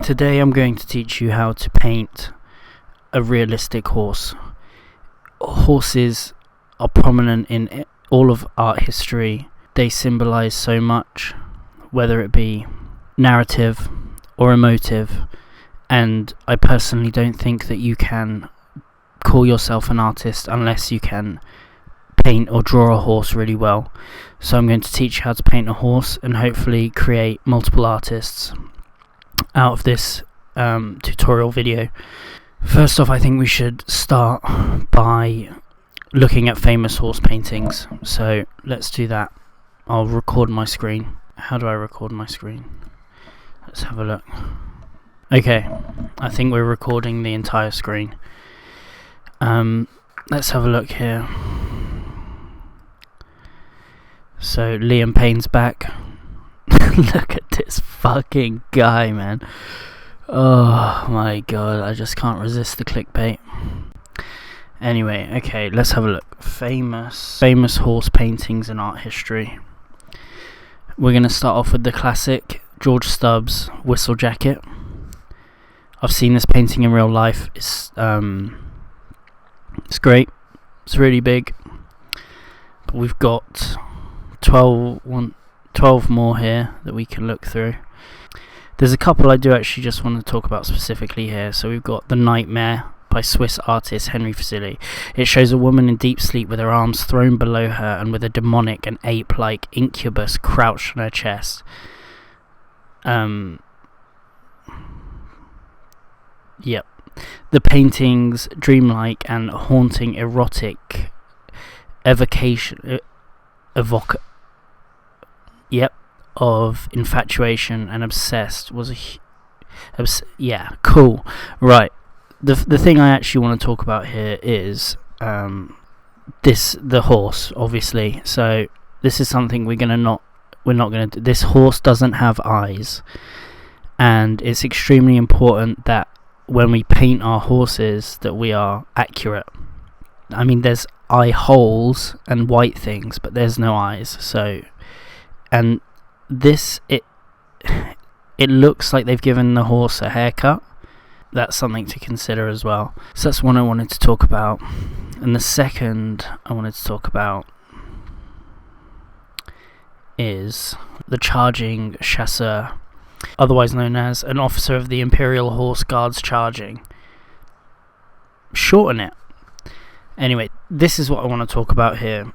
Today I'm going to teach you how to paint a realistic horse. Horses are prominent in all of art history. They symbolize so much, whether it be narrative or emotive, and I personally don't think that you can call yourself an artist unless you can paint or draw a horse really well. So I'm going to teach you how to paint a horse and hopefully create multiple artists out of this tutorial video. First off, I think we should start by looking at famous horse paintings. So let's do that. I'll record my screen. How do I record my screen? Let's have a look. Okay, I think we're recording the entire screen. Let's have a look here. So Liam Payne's back. Look at this fucking guy, man. Oh my god, I just can't resist the clickbait. Anyway, okay, let's have a look. Famous horse paintings in art history. We're going to start off with the classic George Stubbs Whistle Jacket. I've seen this painting in real life. It's great. It's really big. But we've got 12 more here that we can look through. There's a couple I do actually just want to talk about specifically here. So we've got The Nightmare by Swiss artist Henry Fuseli. It shows a woman in deep sleep with her arms thrown below her and with a demonic and ape-like incubus crouched on her chest. Yep. The painting's dreamlike and haunting erotic of infatuation and obsessed was cool. Right. The thing I actually want to talk about here is the horse, obviously. So this is something we're not gonna do. This horse doesn't have eyes, and it's extremely important that when we paint our horses that we are accurate. I mean, there's eye holes and white things, but there's no eyes. So, and this it looks like they've given the horse a haircut. That's something to consider as well. So that's one I wanted to talk about. And the second I wanted to talk about is the charging chasseur, otherwise known as an officer of the Imperial Horse Guards charging. Shorten it. Anyway, this is what I want to talk about here.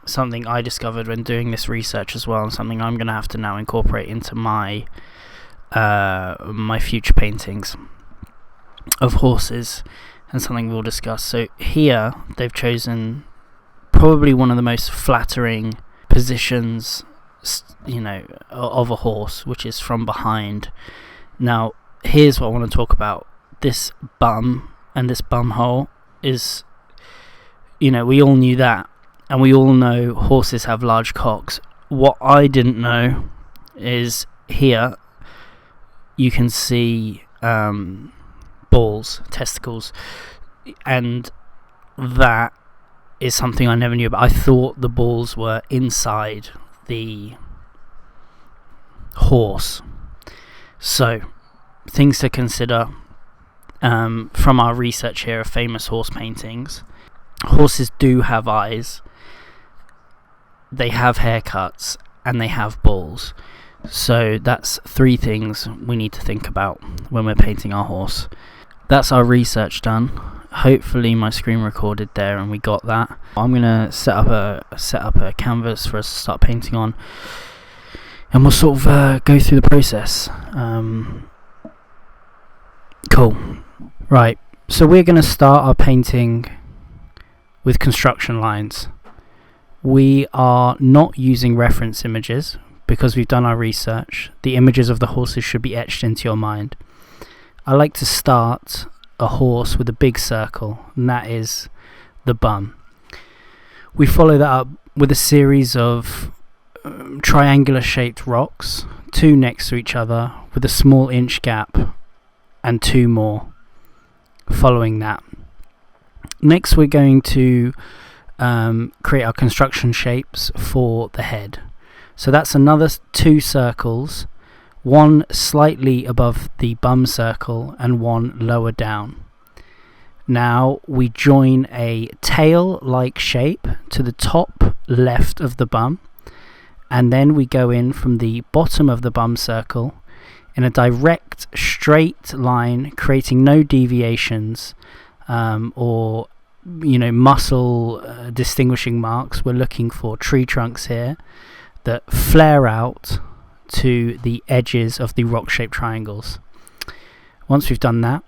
Something I discovered when doing this research as well, and something I'm going to have to now incorporate into my future paintings of horses, and something we'll discuss. So here they've chosen probably one of the most flattering positions, of a horse, which is from behind. Now here's what I want to talk about. This bum and this bum hole is, we all knew that, and we all know horses have large cocks. What I didn't know is here you can see balls, testicles, and that is something I never knew about. I thought the balls were inside the horse. So, things to consider from our research here of famous horse paintings. Horses do have eyes, they have haircuts, and they have balls. So that's 3 things we need to think about when we're painting our horse. That's our research done. Hopefully my screen recorded there and we got that. I'm gonna set up a canvas for us to start painting on, and we'll sort of go through the process. Cool. Right, so we're gonna start our painting with construction lines. We are not using reference images because we've done our research. The images of the horses should be etched into your mind. I like to start a horse with a big circle, and that is the bum. We follow that up with a series of triangular shaped rocks, 2 next to each other with a small inch gap, and 2 more following that. Next we're going to create our construction shapes for the head. So that's another 2 circles one slightly above the bum circle and one lower down. Now we join a tail-like shape to the top left of the bum, and then we go in from the bottom of the bum circle in a direct straight line, creating no deviations or muscle distinguishing marks. We're looking for tree trunks here that flare out to the edges of the rock-shaped triangles. Once we've done that,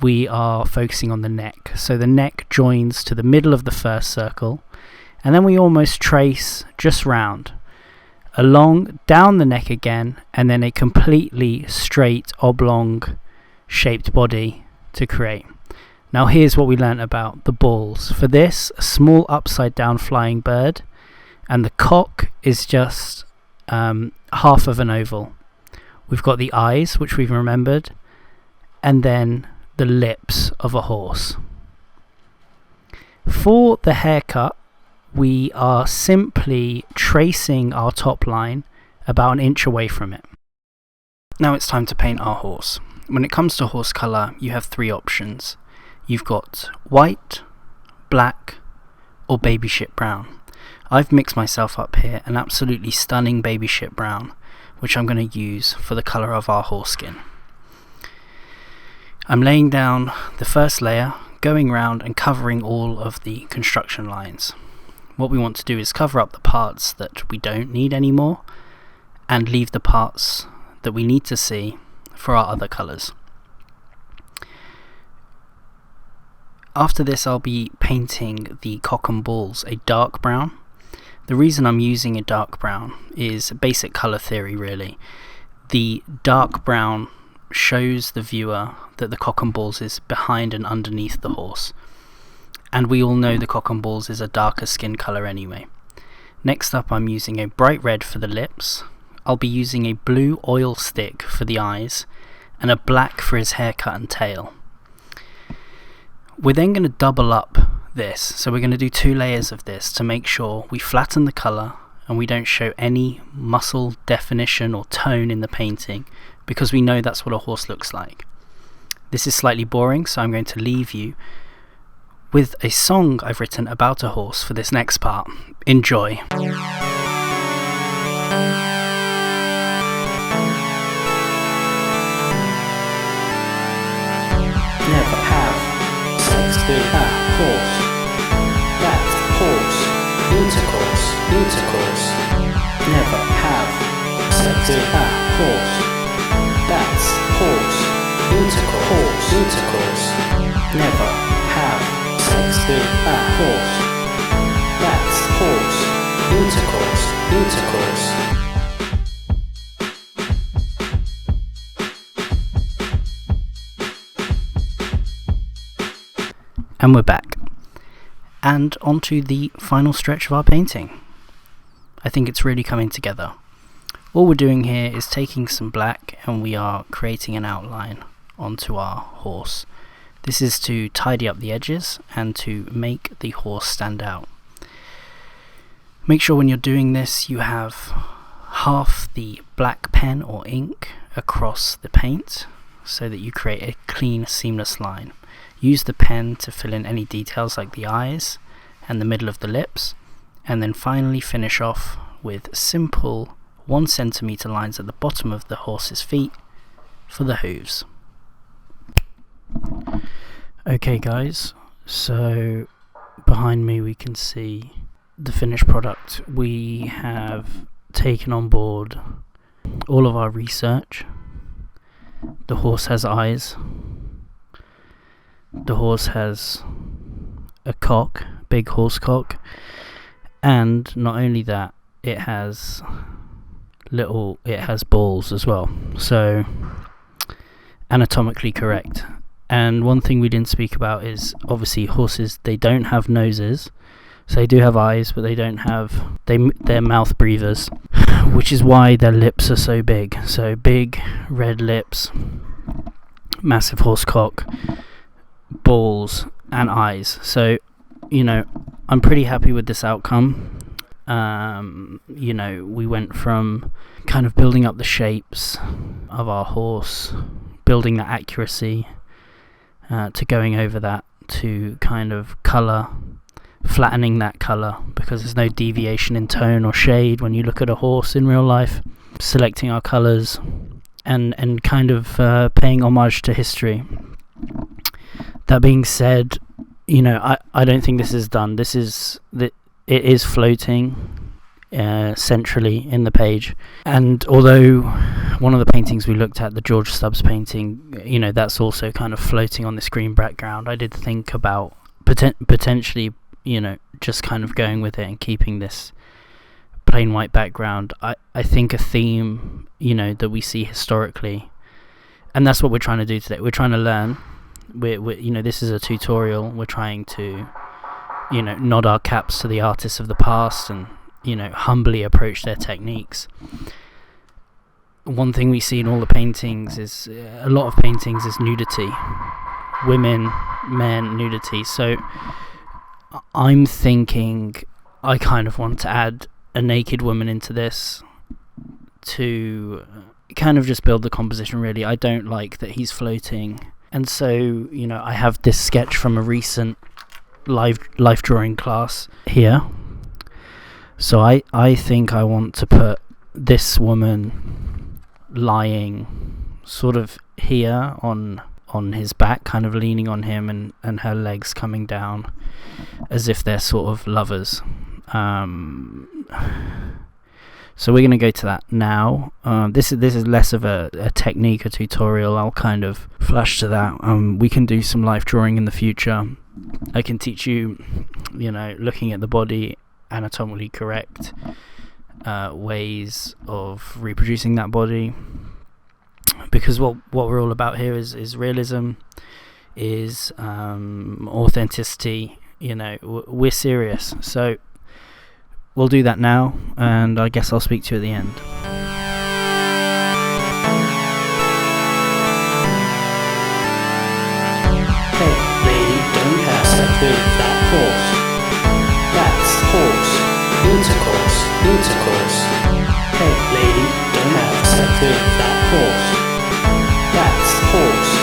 we are focusing on the neck. So the neck joins to the middle of the first circle, and then we almost trace just round, along, down the neck again, and then a completely straight oblong shaped body to create. Now here's what we learnt about the balls. For this, a small upside down flying bird, and the cock is just half of an oval. We've got the eyes, which we've remembered, and then the lips of a horse. For the haircut, we are simply tracing our top line about an inch away from it. Now it's time to paint our horse. When it comes to horse colour, you have three options. You've got white, black, or baby shit brown. I've mixed myself up here an absolutely stunning baby shit brown, which I'm going to use for the colour of our horse skin. I'm laying down the first layer, going round and covering all of the construction lines. What we want to do is cover up the parts that we don't need anymore and leave the parts that we need to see for our other colours. After this, I'll be painting the cock and balls a dark brown. The reason I'm using a dark brown is basic colour theory, really. The dark brown shows the viewer that the cock and balls is behind and underneath the horse. And we all know the cock and balls is a darker skin colour anyway. Next up, I'm using a bright red for the lips. I'll be using a blue oil stick for the eyes and a black for his haircut and tail. We're then going to double up this, so we're going to do 2 layers of this to make sure we flatten the colour and we don't show any muscle definition or tone in the painting, because we know that's what a horse looks like. This is slightly boring, so I'm going to leave you with a song I've written about a horse for this next part. Enjoy. Never have sex with a horse. That's horse. Intercourse. Never have sex with a horse. That's horse. Intercourse. Never have sex with a horse. That's horse. Intercourse. And we're back. And onto the final stretch of our painting. I think it's really coming together. All we're doing here is taking some black and we are creating an outline onto our horse. This is to tidy up the edges and to make the horse stand out. Make sure when you're doing this you have half the black pen or ink across the paint so that you create a clean, seamless line. Use the pen to fill in any details like the eyes and the middle of the lips, and then finally finish off with simple 1 centimeter lines at the bottom of the horse's feet for the hooves. Okay guys, so behind me we can see the finished product. We have taken on board all of our research. The horse has eyes. The horse has a cock, big horse cock, and not only that, it has balls as well, so anatomically correct. And one thing we didn't speak about is obviously horses, they don't have noses, so they do have eyes, but they're mouth breathers, which is why their lips are so big. So big red lips, massive horse cock, balls and eyes. So I'm pretty happy with this outcome. We went from kind of building up the shapes of our horse, building that accuracy, to going over that to kind of colour, flattening that colour because there's no deviation in tone or shade when you look at a horse in real life, selecting our colours and kind of paying homage to history. That being said, I don't think this is done. It is floating centrally in the page, and although one of the paintings we looked at, the George Stubbs painting, that's also kind of floating on this green background, I did think about potentially just kind of going with it and keeping this plain white background. I think a theme that we see historically, and that's what we're trying to do today. We're trying to learn. We're this is a tutorial. We're trying to nod our caps to the artists of the past and humbly approach their techniques. One thing we see in all the paintings is a lot of paintings is nudity, women, men, nudity. So I'm thinking I kind of want to add a naked woman into this to kind of just build the composition. Really, I don't like that he's floating, and so I have this sketch from a recent life drawing class here. So I think I want to put this woman lying sort of here on his back, kind of leaning on him, and her legs coming down as if they're sort of lovers. So we're going to go to that now. This is less of a technique, a tutorial. I'll kind of flash to that. We can do some life drawing in the future. I can teach you, looking at the body, anatomically correct ways of reproducing that body. Because what we're all about here is realism, is authenticity. We're serious. So we'll do that now, and I guess I'll speak to you at the end. Hey, lady, don't have sex with that horse. That's horse. Intercourse. Hey, lady, don't have sex with that horse. That's horse.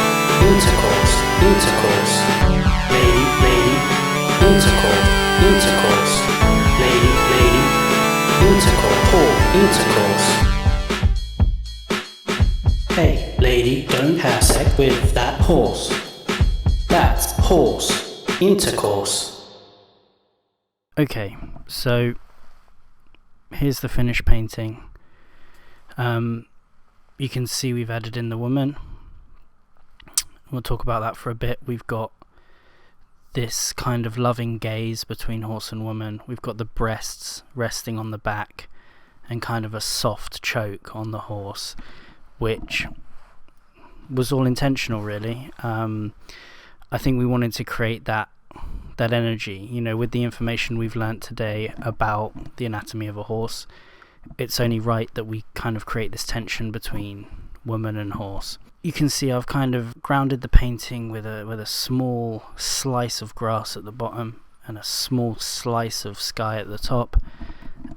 Intercourse. Lady, intercourse. Lady, intercourse. Hey, lady, don't have sex with that horse. That's horse. Intercourse. Okay, so here's the finished painting. You can see we've added in the woman. We'll talk about that for a bit. We've got this kind of loving gaze between horse and woman. We've got the breasts resting on the back and kind of a soft choke on the horse, which was all intentional, really. I think we wanted to create that energy, with the information we've learnt today about the anatomy of a horse. It's only right that we kind of create this tension between woman and horse. You can see I've kind of grounded the painting with a small slice of grass at the bottom and a small slice of sky at the top,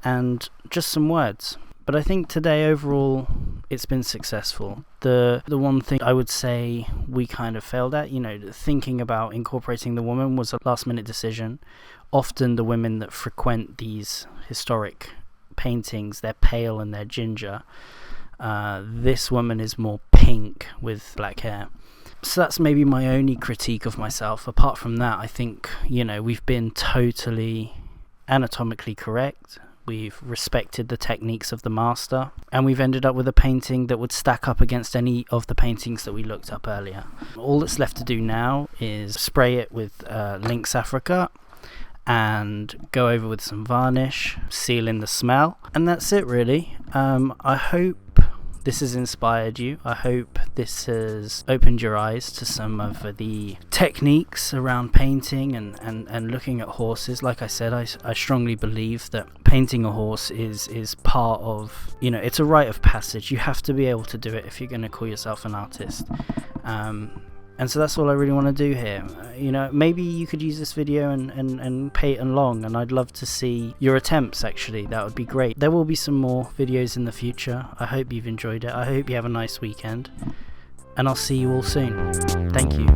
and just some words. But I think today overall it's been successful. The one thing I would say we kind of failed at, thinking about incorporating the woman was a last minute decision. Often the women that frequent these historic paintings, they're pale and they're ginger. This woman is more pink with black hair. So that's maybe my only critique of myself. Apart from that, I think, we've been totally anatomically correct. We've respected the techniques of the master, and we've ended up with a painting that would stack up against any of the paintings that we looked up earlier. All that's left to do now is spray it with Lynx Africa and go over with some varnish, seal in the smell, and that's it really. I hope this has inspired you. I hope this has opened your eyes to some of the techniques around painting and looking at horses. Like I said, I strongly believe that painting a horse is part of, it's a rite of passage. You have to be able to do it if you're going to call yourself an artist. And so that's all I really want to do here. You know, maybe you could use this video and paint along, and I'd love to see your attempts actually. That would be great. There will be some more videos in the future. I hope you've enjoyed it. I hope you have a nice weekend. And I'll see you all soon. Thank you.